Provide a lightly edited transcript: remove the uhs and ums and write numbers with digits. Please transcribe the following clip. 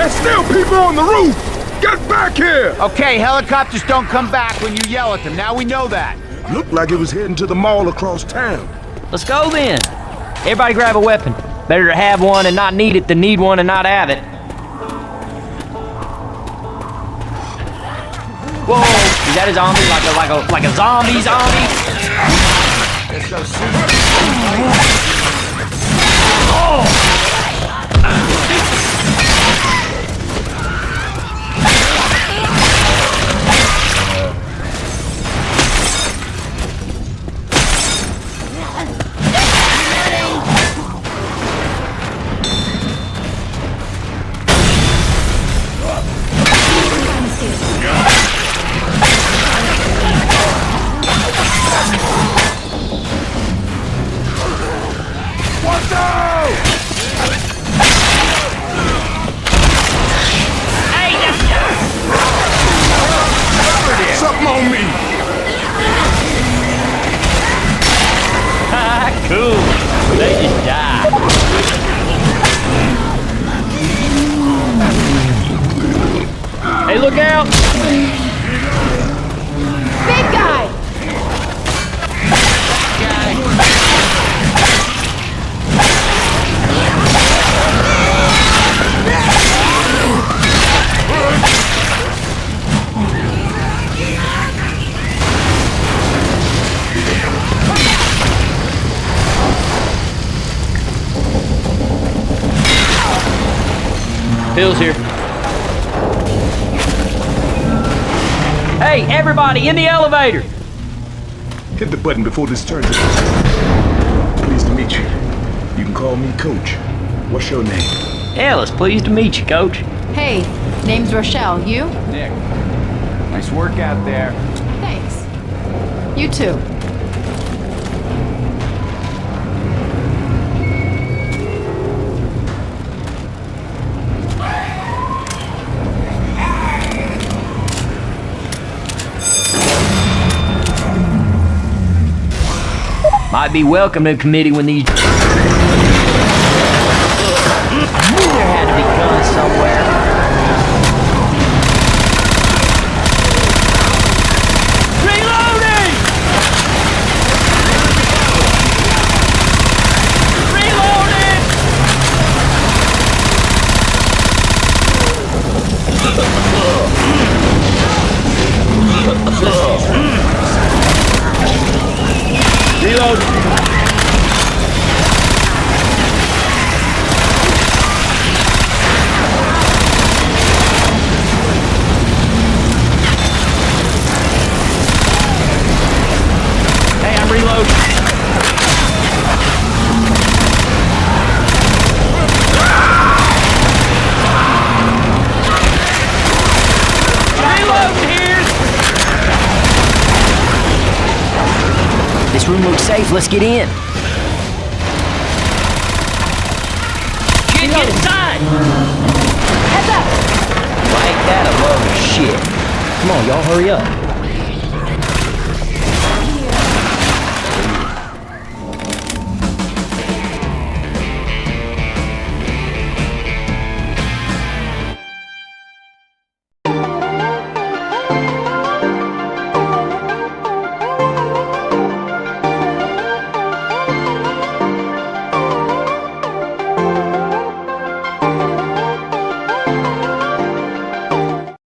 There's still people on the roof! Get back here! Okay, helicopters don't come back when you yell at them. Now we know that. Looked like it was heading to the mall across town. Let's go then. Everybody grab a weapon. Better to have one and not need it than need one and not have it. Whoa! Is that a zombie? Like a zombie? Let's go see. Oh! Something on me! Cool. They just died. Hey, look out! Big guy! Bill's here. Hey, everybody, in the elevator! Hit the button before this turns into... Pleased to meet you. You can call me Coach. What's your name? Ellis, pleased to meet you, Coach. Hey, name's Rochelle. You? Nick, nice work out there. Thanks. You too. Might be welcome to the committee when these... There had to be guns somewhere. Reloading! Reloading! Reload! Hey, I'm reloading. Reloading here! This room looks safe. Let's get in. Get inside! Heads up! Like that a load of shit. Come on, y'all, hurry up.